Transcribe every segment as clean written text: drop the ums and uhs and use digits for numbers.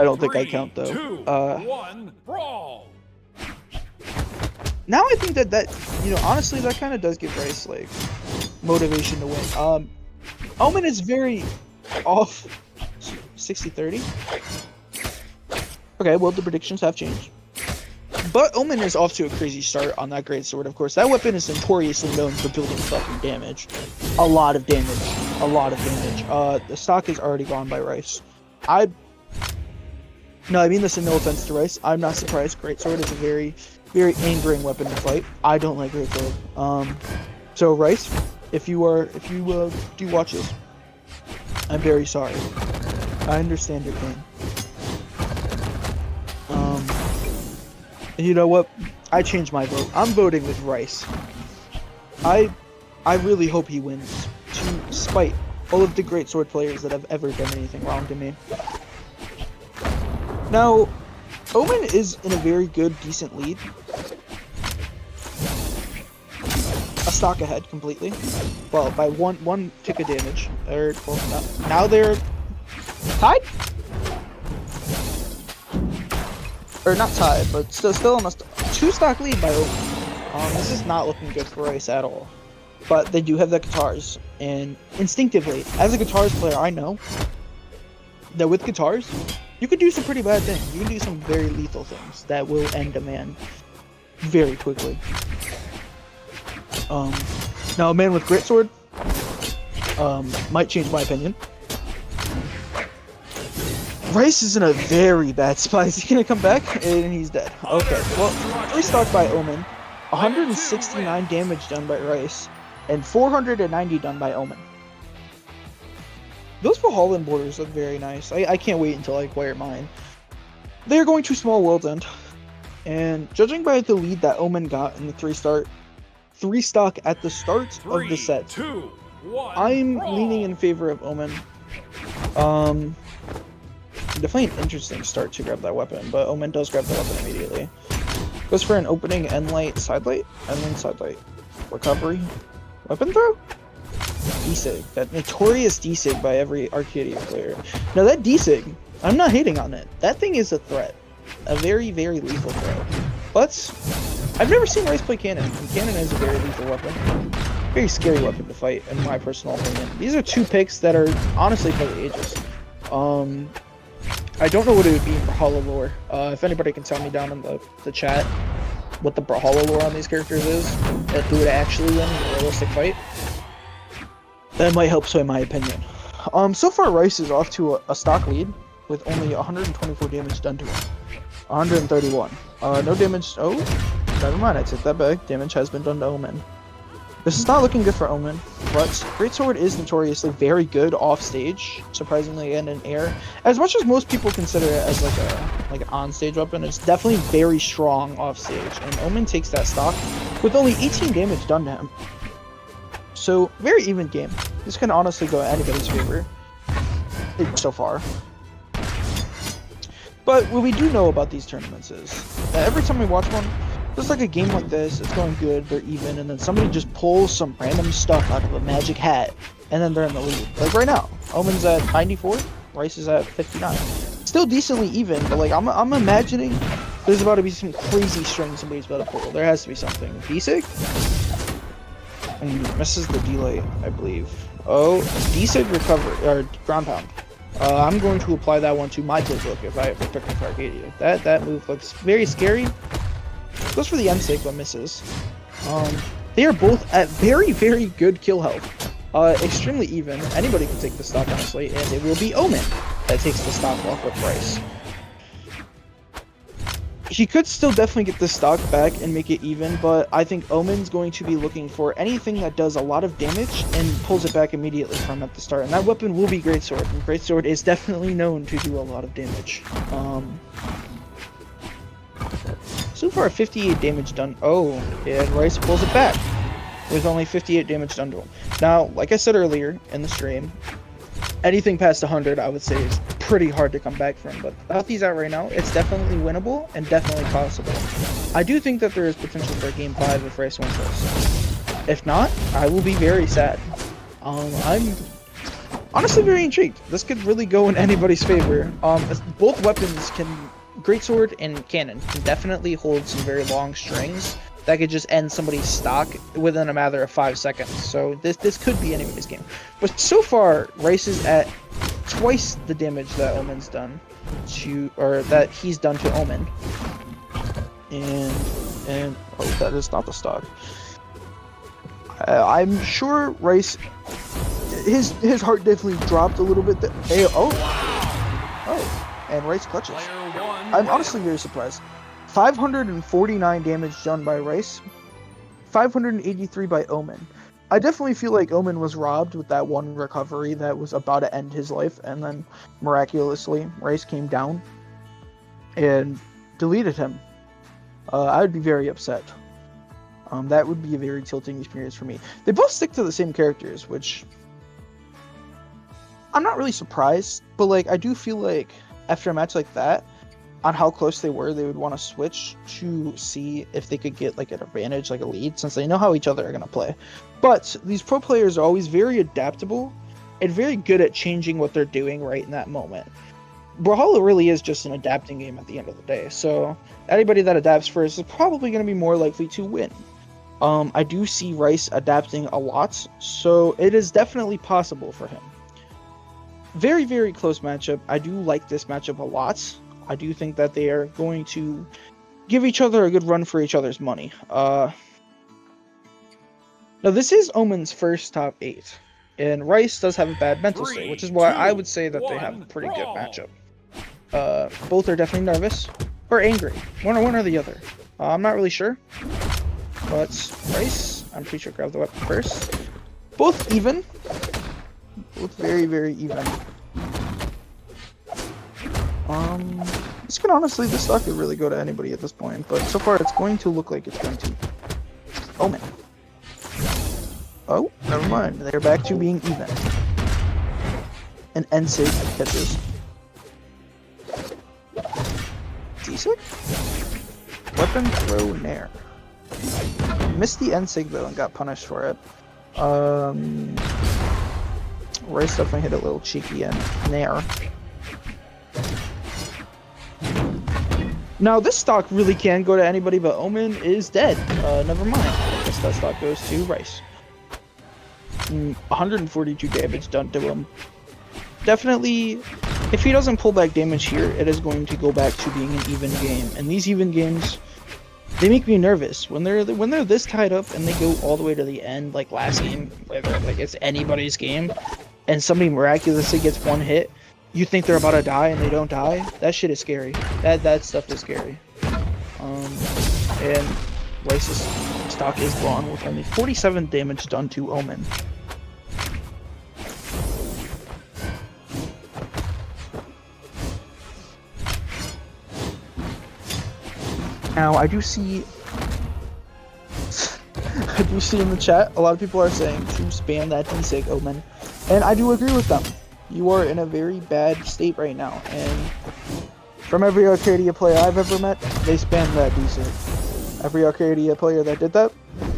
I don't think I count though. Two, one, brawl. Now I think that honestly, that kind of does give Rice like motivation to win. Omen is very off. 60-30. Okay, well the predictions have changed. But Omen is off to a crazy start on that great sword, of course. That weapon is notoriously known for building fucking damage. A lot of damage. A lot of damage. The stock is already gone by Rice. No, I mean this in no offense to Rice. I'm not surprised. Greatsword is a very, very angering weapon to fight. I don't like Greatsword. So Rice, if you do watch this, I'm very sorry. I understand your pain. You know what? I changed my vote. I'm voting with Rice. I really hope he wins, to spite all of the great sword players that have ever done anything wrong to me. Now, Omen is in a very good, decent lead. A stock ahead completely. Well, by one tick of damage. Now they're tied? Or not tied, but still on a two-stock lead by Omen. This is not looking good for Rice at all. But they do have the guitars, and instinctively, as a guitars player, I know that with guitars, you could do some pretty bad things. You can do some very lethal things that will end a man very quickly. Now a man with greatsword might change my opinion. Rice is in a very bad spot. Is he gonna come back? And he's dead. Okay, well, 3 stock by Omen, 169 damage done by Rice, and 490 done by Omen. Those Valhallan borders look very nice. I can't wait until I acquire mine. They're going to Small World's End, and judging by the lead that Omen got in the 3 stock at the start of the set, 2, 1, I'm brawl. leaning in favor of Omen. Definitely an interesting start to grab that weapon, but Omen does grab the weapon immediately. Goes for an opening end light, side light, and then side light. Recovery. Weapon throw? D-Sig. That notorious D-Sig by every Arcadia player. Now that D-Sig, I'm not hating on it. That thing is a threat. A very, very lethal threat. But I've never seen Rice play Cannon, and Cannon is a very lethal weapon. Very scary weapon to fight, in my personal opinion. These are 2 picks that are honestly for the ages. I don't know what it would be in Brawlhalla lore. If anybody can tell me down in the chat what the Brawlhalla lore on these characters is, and who would actually win in a realistic fight, that might help sway my opinion. So far Rice is off to a stock lead with only 124 damage done to him. 131. No damage. Oh, never mind. I take that back. Damage has been done to Omen. This is not looking good for Omen, but Greatsword is notoriously very good off stage, surprisingly, and in air. As much as most people consider it as like an on-stage weapon, it's definitely very strong off stage, and Omen takes that stock with only 18 damage done to him. So, very even game. This can honestly go in anybody's favor, so far. But what we do know about these tournaments is that every time we watch one, just like a game like this, it's going good, they're even, and then somebody just pulls some random stuff out of a magic hat, and then they're in the lead. Like right now, Omen's at 94, Rice is at 59. Still decently even, but like I'm imagining there's about to be some crazy string somebody's about to pull. There has to be something. D-Sig? And misses the delay, I believe. Oh, D-Sig recovery, or ground pound. I'm going to apply that one to my playbook if I ever pick up Arcadia. That move looks very scary. Goes for the M-Sig, but misses. They are both at very, very good kill health. Extremely even. Anybody can take the stock, honestly, and it will be Omen that takes the stock off with Rice. He could still definitely get the stock back and make it even, but I think Omen's going to be looking for anything that does a lot of damage and pulls it back immediately from at the start. And that weapon will be Greatsword, and Greatsword is definitely known to do a lot of damage. So far, 58 damage done. Oh, and Rice pulls it back with only 58 damage done to him. Now, like I said earlier in the stream, anything past 100, I would say, is pretty hard to come back from. But the health he's at right now, it's definitely winnable and definitely possible. I do think that there is potential for a Game 5 if Rice wins this. If not, I will be very sad. honestly very intrigued. This could really go in anybody's favor. Both weapons can, greatsword and cannon, can definitely hold some very long strings that could just end somebody's stock within a matter of 5 seconds. So this could be anybody's game. But so far, Rice is at twice the damage that Omen's done to, or that he's done to Omen. And oh, that is not the stock. I'm sure Rice, his heart definitely dropped a little bit. And Rice clutches. I'm honestly very surprised. 549 damage done by Rice, 583 by Omen. I definitely feel like Omen was robbed with that one recovery that was about to end his life, and then miraculously Rice came down and deleted him. I would be very upset. That would be a very tilting experience for me. They both stick to the same characters, which I'm not really surprised, but like I do feel like after a match like that, on how close they were, they would want to switch to see if they could get like an advantage, like a lead, since they know how each other are going to play. But these pro players are always very adaptable and very good at changing what they're doing right in that moment. Brawlhalla really is just an adapting game at the end of the day, so anybody that adapts first is probably going to be more likely to win. I do see Rice adapting a lot, so it is definitely possible for him. Very, very close matchup. I do like this matchup a lot. I do think that they are going to give each other a good run for each other's money. Now, this is Omen's first top 8, and Rice does have a bad mental state, which is why I would say that they have a pretty good matchup. Both are definitely nervous, or angry. One or the other. I'm not really sure, but Rice, I'm pretty sure, grabbed the weapon first. Both even. Both very, very even. This stock could really go to anybody at this point, but so far it's going to look like it's going to Omen. Oh, never mind. They're back to being even. An N-sig catches. D-sig? Weapon throw nair. Missed the N-sig though and got punished for it. Rice definitely hit a little cheeky and nair. Now, this stock really can go to anybody, but Omen is dead. Never mind. I guess that stock goes to Rice. 142 damage done to him. Definitely, if he doesn't pull back damage here, it is going to go back to being an even game. And these even games, they make me nervous. When they're this tied up and they go all the way to the end, like last game, whether like it's anybody's game, and somebody miraculously gets one hit, you think they're about to die and they don't die. That shit is scary. That stuff is scary. And Rice's stock is gone with only 47 damage done to Omen. Now I do see in the chat a lot of people are saying to spam that D-sig, Omen, and I do agree with them. You are in a very bad state right now, and from every Arcadia player I've ever met, they spam that D-sig. Every Arcadia player that did that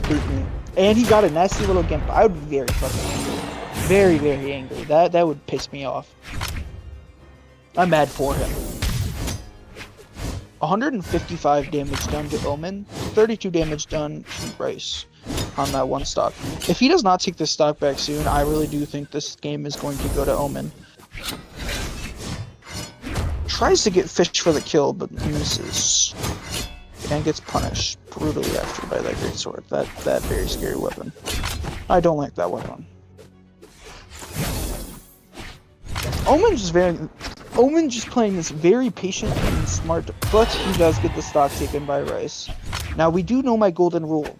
beat me. And he got a nasty little gimp. I would be very fucking angry. Very, very angry. That would piss me off. I'm mad for him. 155 damage done to Omen, 32 damage done to Rice on that one stock. If he does not take this stock back soon, I really do think this game is going to go to Omen. Tries to get Fish for the kill, but misses. And gets punished brutally after by that greatsword. That very scary weapon. I don't like that weapon. Omen just playing this very patient and smart, but he does get the stock taken by Rice. Now we do know my golden rule.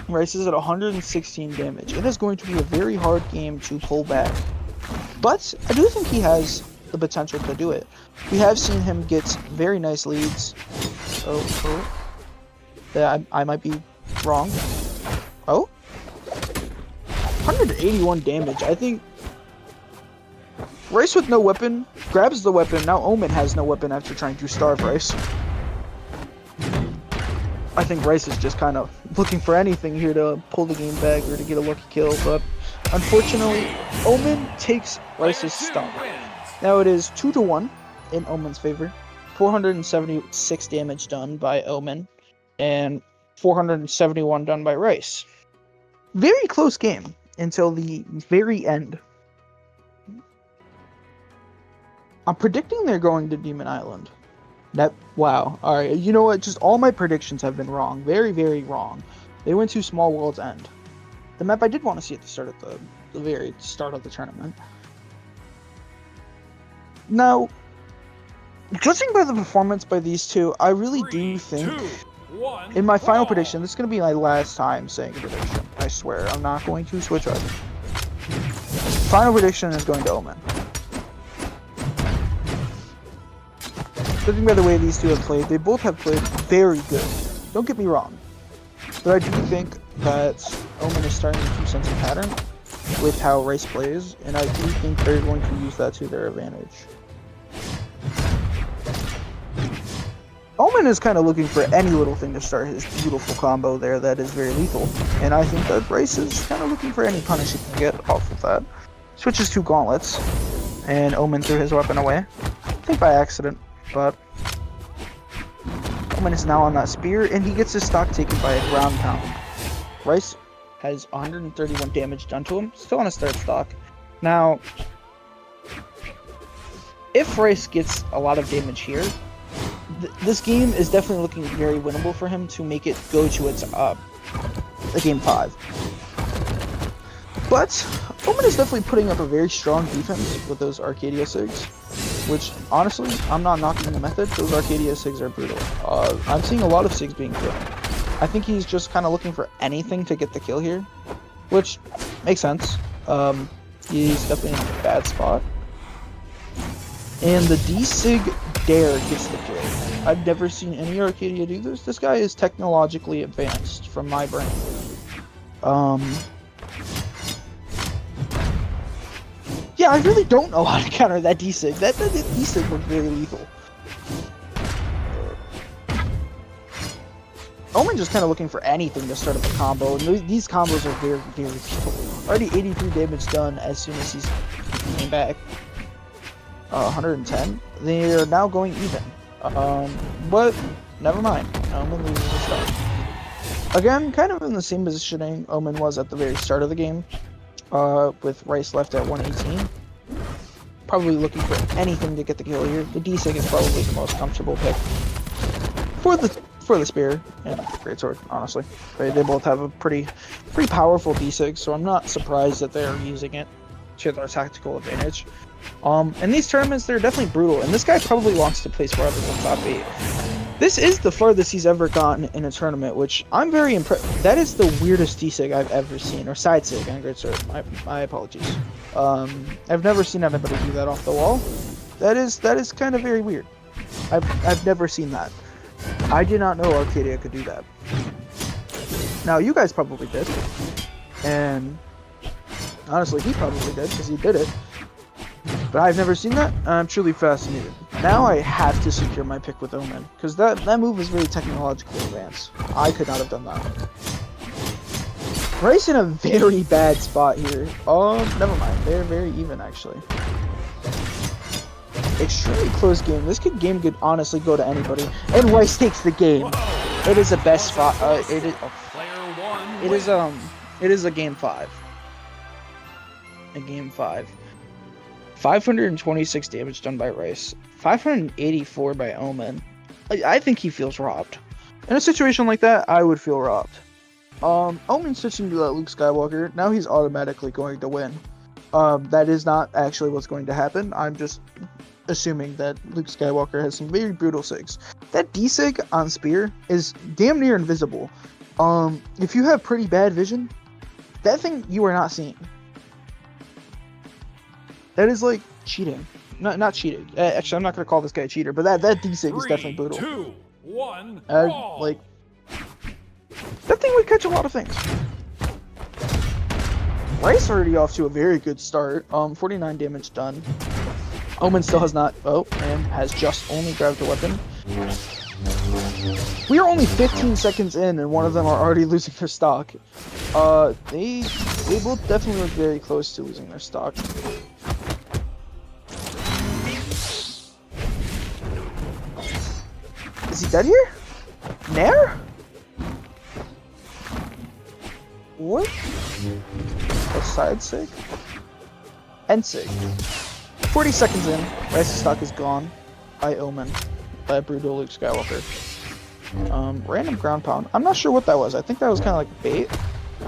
Rice is at 116 damage. It is going to be a very hard game to pull back. But I do think he has the potential to do it. We have seen him get very nice leads. Oh. Yeah, I might be wrong. Oh? 181 damage. I think Rice with no weapon grabs the weapon. Now Omen has no weapon after trying to starve Rice. I think Rice is just kind of looking for anything here to pull the game back or to get a lucky kill, but Unfortunately, Omen takes Rice's stock. Now it is 2-1 in Omen's favor. 476 damage done by Omen, and 471 done by Rice. Very close game until the very end. I'm predicting they're going to Demon Island. Wow. Alright, you know what? Just all my predictions have been wrong. Very, very wrong. They went to Small World's End. The map I did want to see at the start of the very start of the tournament. Now, judging by the performance by these two, I really do think, in my final prediction, this is going to be my last time saying a prediction. I swear, I'm not going to switch up. Final prediction is going to Omen. Judging by the way these two have played, they both have played very good. Don't get me wrong. But I do think that Omen is starting to sense a pattern with how Rice plays, and I do think they're going to use that to their advantage. Omen is kind of looking for any little thing to start his beautiful combo there that is very lethal, and I think that Rice is kind of looking for any punish he can get off of that. Switches to gauntlets, and Omen threw his weapon away. I think by accident, but Omen is now on that spear, and he gets his stock taken by a ground pound. Rice has 131 damage done to him, still on his third stock. Now, if Rice gets a lot of damage here, this game is definitely looking very winnable for him to make it go to its game 5. But Omen is definitely putting up a very strong defense with those Arcadia Sigs, which honestly, I'm not knocking the method. Those Arcadia Sigs are brutal. I'm seeing a lot of Sigs being killed. I think he's just kind of looking for anything to get the kill here, which makes sense. He's definitely in a bad spot. And the D-Sig Dare gets the kill. I've never seen any Arcadia do this. This guy is technologically advanced from my brain. Yeah, I really don't know how to counter that D-Sig. That D-Sig was very lethal. Omen just kind of looking for anything to start up a combo, and these combos are very, very lethal. Already 83 damage done as soon as he came back. 110. They are now going even. But never mind. Omen loses the start. Again, kind of in the same positioning Omen was at the very start of the game, with Rice left at 118. Probably looking for anything to get the kill here. The D-Sig is probably the most comfortable pick for the spear and greatsword. Honestly, they both have a pretty powerful D-Sig, so I'm not surprised that they're using it to their tactical advantage. In these tournaments, they're definitely brutal, and this guy probably wants to place farther than top 8. This is the farthest he's ever gotten in a tournament, which I'm very impressed. That is the weirdest D-Sig I've ever seen, or side Sig on greatsword. My apologies. I've never seen anybody do that off the wall. That is kind of very weird. I've never seen that. I did not know Arcadia could do that. Now, you guys probably did. And honestly, he probably did, because he did it. But I've never seen that, and I'm truly fascinated. Now I have to secure my pick with Omen, because that move is very technologically advanced. I could not have done that. Rice in a very bad spot here. Never mind. They're very even, actually. Extremely close game. This game could honestly go to anybody. And Rice takes the game. It is the best spot. It is a game 5. A game 5. 526 damage done by Rice. 584 by Omen. I think he feels robbed. In a situation like that, I would feel robbed. Omen switching to that Luke Skywalker. Now he's automatically going to win. That is not actually what's going to happen. I'm just assuming that Luke Skywalker has some very brutal Sigs. That D-Sig on Spear is damn near invisible. If you have pretty bad vision, that thing you are not seeing. That is like cheating. Not cheating. Actually, I'm not going to call this guy a cheater, but that D-Sig is definitely brutal. 2, 1, like, that thing would catch a lot of things. Rice already off to a very good start. 49 damage done. Omen still has not, and has just only grabbed a weapon. We are only 15 seconds in, and one of them are already losing their stock. They They both definitely look very close to losing their stock. Is he dead here? Nair? What? A side sig? End sig. 40 seconds in, Rice's stock is gone by Omen, by Brutal Luke Skywalker. Random ground pound. I'm not sure what that was. I think that was kind of like bait.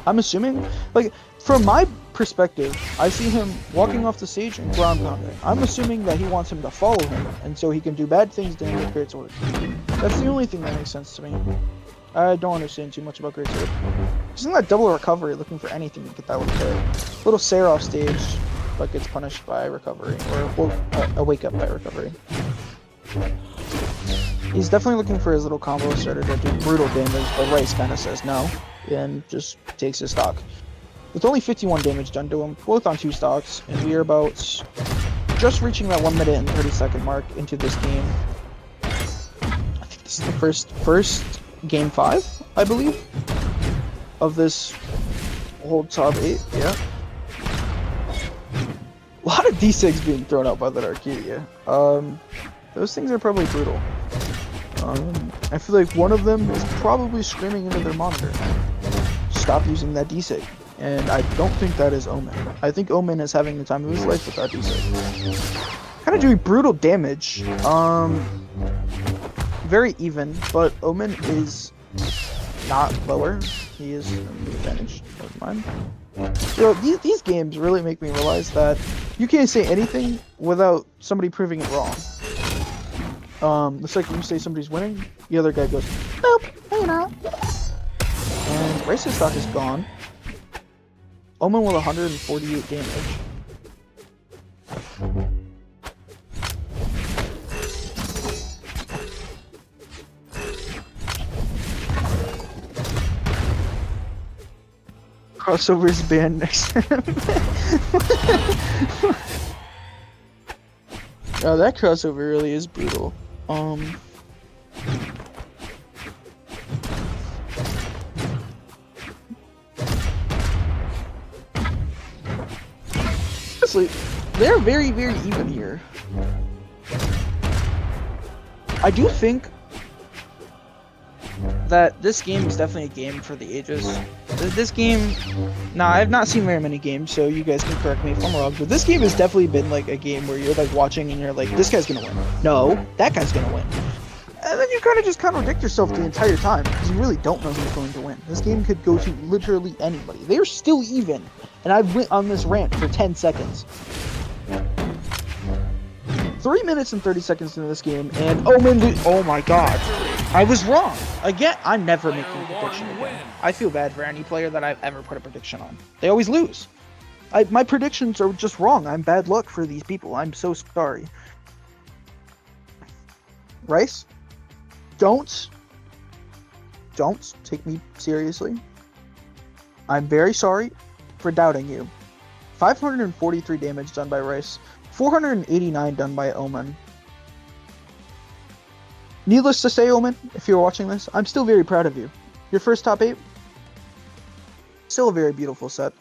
I'm assuming, like, from my perspective, I see him walking off the stage and ground pounding. I'm assuming that he wants him to follow him, and so he can do bad things to him with Great Sword. That's the only thing that makes sense to me. I don't understand too much about Great Sword. Isn't that double recovery looking for anything to get that little hit? Little Sarah off stage, but gets punished by recovery, or a wake up by recovery. He's definitely looking for his little combo starter to do brutal damage, but Rice kind of says no, and just takes his stock. With only 51 damage done to him, both on 2 stocks, and we are about just reaching that 1 minute and 30-second mark into this game. I think this is the first game 5, I believe, of this whole top 8, yeah. A lot of D6 being thrown out by that Arcadia. Those things are probably brutal. I feel like one of them is probably screaming into their monitor, stop using that D-Sig. And I don't think that is Omen. I think Omen is having the time of his life with that D-Sig. Kind of doing brutal damage. Very even, but Omen is not lower. He is advantage. Never mind. So these games really make me realize that you can't say anything without somebody proving it wrong. It's like when you say somebody's winning, the other guy goes, nope, no you're not. And Rice's stock is gone. Omen with 148 damage. Crossover's banned next time. Oh, that crossover really is brutal. Honestly, they're very, very even here. I do think that this game is definitely a game for the ages. This game, I've not seen very many games, so you guys can correct me if I'm wrong, but this game has definitely been like a game where you're like watching and you're like, this guy's gonna win. No, that guy's gonna win. And then you kind of just contradict yourself the entire time, because you really don't know who's going to win. This game could go to literally anybody. They're still even, and I went on this rant for 10 seconds. 3 minutes and 30 seconds into this game, and Omen, oh my god. I was wrong. Again, I'm never making a prediction again. I feel bad for any player that I've ever put a prediction on. They always lose. My predictions are just wrong. I'm bad luck for these people. I'm so sorry. Rice, don't take me seriously. I'm very sorry for doubting you. 543 damage done by Rice. 489 done by Omen. Needless to say, Omen, if you're watching this, I'm still very proud of you. Your first top 8, still a very beautiful set.